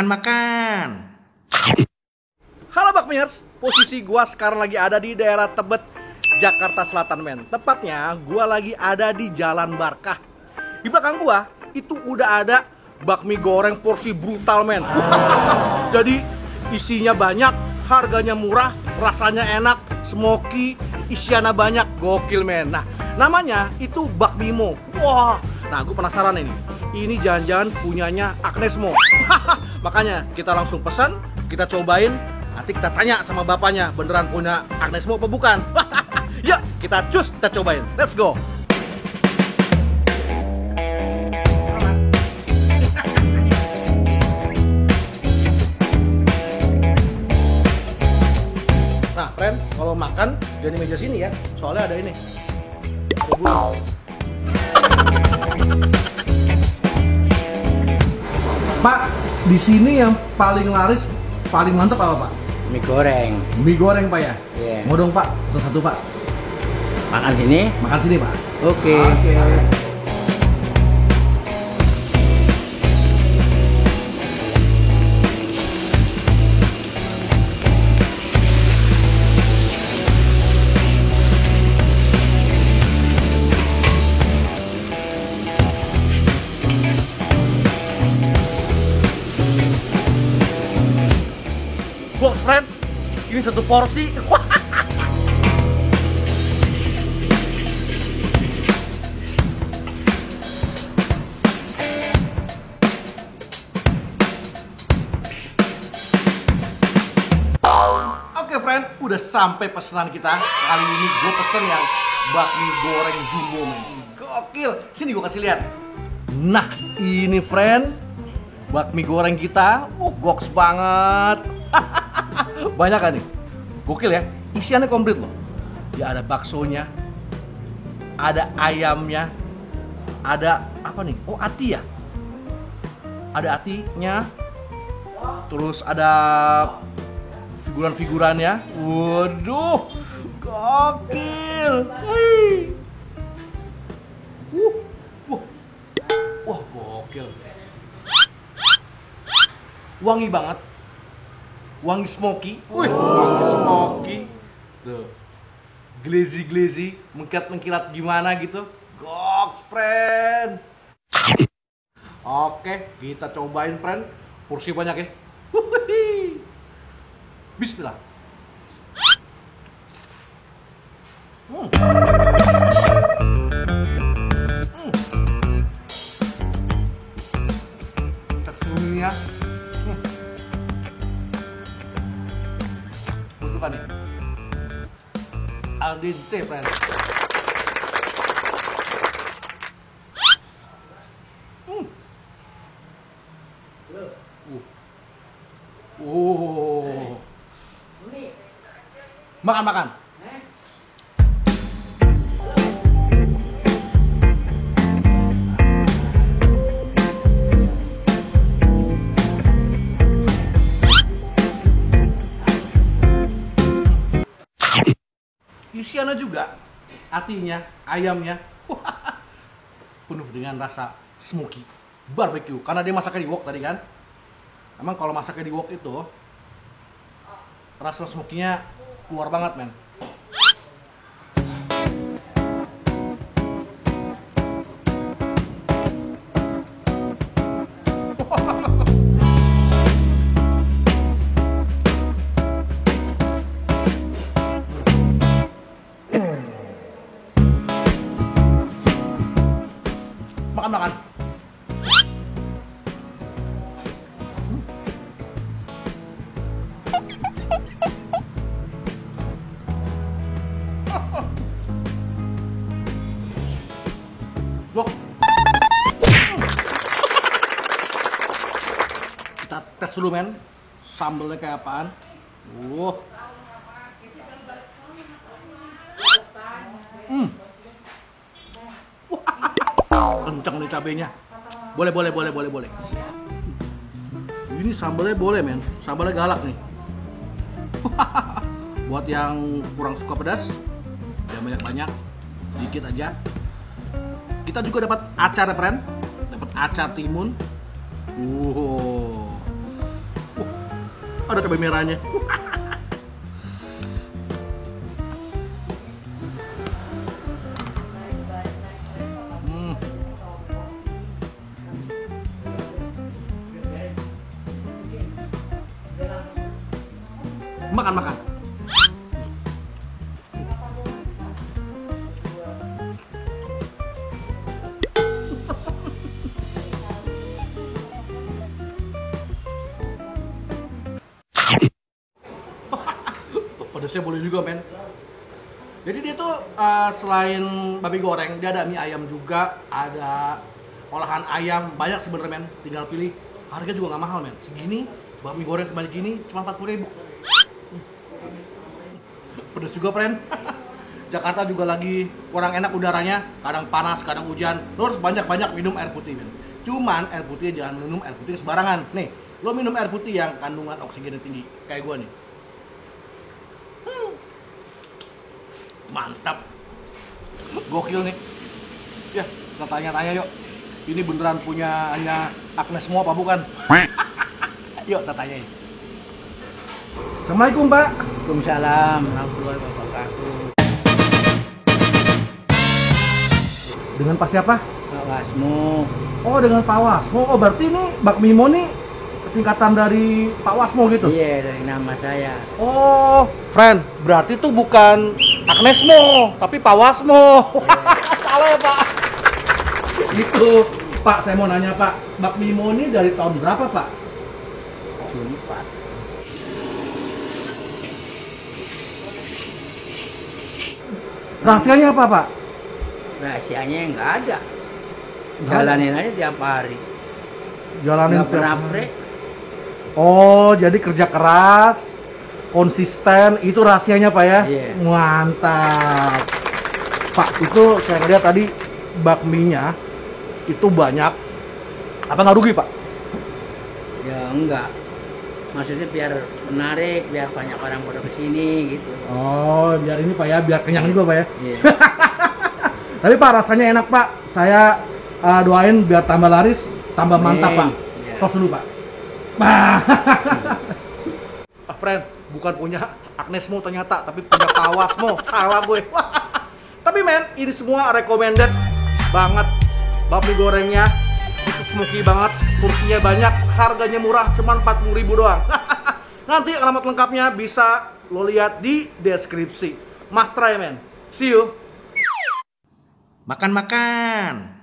Makan. Halo Bakmiers, posisi gua sekarang lagi ada di daerah Tebet, Jakarta Selatan, men. Tepatnya gua lagi ada di Jalan Barkah. Di belakang gua itu udah ada bakmi goreng porsi brutal, men. Jadi isinya banyak, harganya murah, rasanya enak, smoky, isiannya banyak, gokil, men. Nah, namanya itu Bakmimo. Wah, nah gue penasaran ini jangan-jangan punyanya Agnesmo. Makanya kita langsung pesan, kita cobain, nanti kita tanya sama bapaknya beneran punya Agnesmo apa bukan. Yuk kita cus, kita cobain, let's go. Nah friend, kalau makan jadi meja sini ya, soalnya ada ini, ada gulai. Pak, di sini yang paling laris, paling mantap apa Pak? Mie goreng. Mie goreng Pak ya? Iya. Mau dong Pak, pesan satu Pak. Makan sini? Makan sini Pak. Oke. Oke. Box friend, ini satu porsi. Oke friend, udah sampai pesanan kita. Kali ini gue pesen yang bakmi goreng jumbo, men. Gokil. Sini gue kasih lihat. Nah, ini friend, bakmi goreng kita. Goks banget. Banyak kan nih? Gokil ya, isiannya komplit loh. Ya ada baksonya, ada ayamnya, ada apa nih? Oh, ati ya? Ada atinya. Terus ada figuran-figurannya. Waduh, gokil. Hei. Wah, gokil. Wangi banget. Wangi smoky, wangi smoky, tuh, glazy, mengkilat gimana gitu, goks friend. Oke, kita cobain friend, porsi banyak ya. Bismillah. Teksturnya. Suka nih al dente friend. Makan. Isiannya juga, atinya, ayamnya, penuh dengan rasa smoky, barbecue. Karena dia masaknya di wok tadi kan. Emang kalau masaknya di wok itu, rasa smoky-nya keluar banget, men. Makan. Loh. Kita tes dulu, men. Sambelnya kayak apaan? Kenceng nih cabenya. Boleh. Ini sambalnya boleh, men. Sambalnya galak nih. Buat yang kurang suka pedas, jangan banyak-banyak, dikit aja. Kita juga dapat acar, friend. Dapat acar timun. Ada cabai merahnya. Makan. Pedasnya boleh juga, men. Jadi dia tuh selain babi goreng, dia ada mie ayam juga, ada olahan ayam, banyak sebenarnya, men. Tinggal pilih. Harga juga nggak mahal, men. Segini, babi goreng sebanyak gini cuma 40.000. Pedas juga, friend. Jakarta juga lagi kurang enak udaranya, kadang panas, kadang hujan. Lo harus banyak-banyak minum air putih, men. Cuman air putih jangan minum air putih sembarangan. Nih, lo minum air putih yang kandungan oksigennya tinggi, kayak gua nih. Mantap. Gokil nih. Ya, kita tanya-tanya yuk. Ini beneran punya hanya Agnes Mo apa bukan? Yuk, kita tanyain. Assalamualaikum, Pak. Waalaikumsalam warahmatullahi wabarakatuh. Dengan Pak siapa? Pak Wasmo. Oh, dengan Pak Wasmo. Oh, berarti ini Bakmi Mo nih singkatan dari Pak Wasmo gitu? Iya, dari nama saya. Oh, friend, berarti itu bukan Agnes Mo, tapi Pak Wasmo. Salah ya, Pak. Gitu. Pak, saya mau nanya, Pak. Bakmi Mo ini dari tahun berapa, Pak? Jumpa. Rahasianya apa, Pak? Rahasianya nggak ada. Jalanin aja tiap hari. Jalanin Nggak pernah tiap hari. break. Oh, jadi kerja keras, konsisten, itu rahasianya, Pak ya? Iya. Mantap. Pak, itu saya lihat tadi bakminya itu banyak. Apa nggak rugi, Pak? Ya enggak. Maksudnya biar menarik, biar banyak orang pada kesini gitu. Oh, biar ini, Pak ya, biar kenyang juga, Pak ya. Iya. Tapi Pak, rasanya enak, Pak. Saya doain biar tambah laris, tambah mantap, Pak. Iya. Tos dulu, Pak. Friend, bukan punya Agnes Mo ternyata, tapi punya Pak Wasmo. Salah gue. Tapi men, ini semua recommended banget. Bakmi gorengnya itu smoky banget, porsinya banyak, harganya murah, cuma 40.000 doang. Nanti alamat lengkapnya bisa lo lihat di deskripsi. Must try, men. See you. Makan-makan.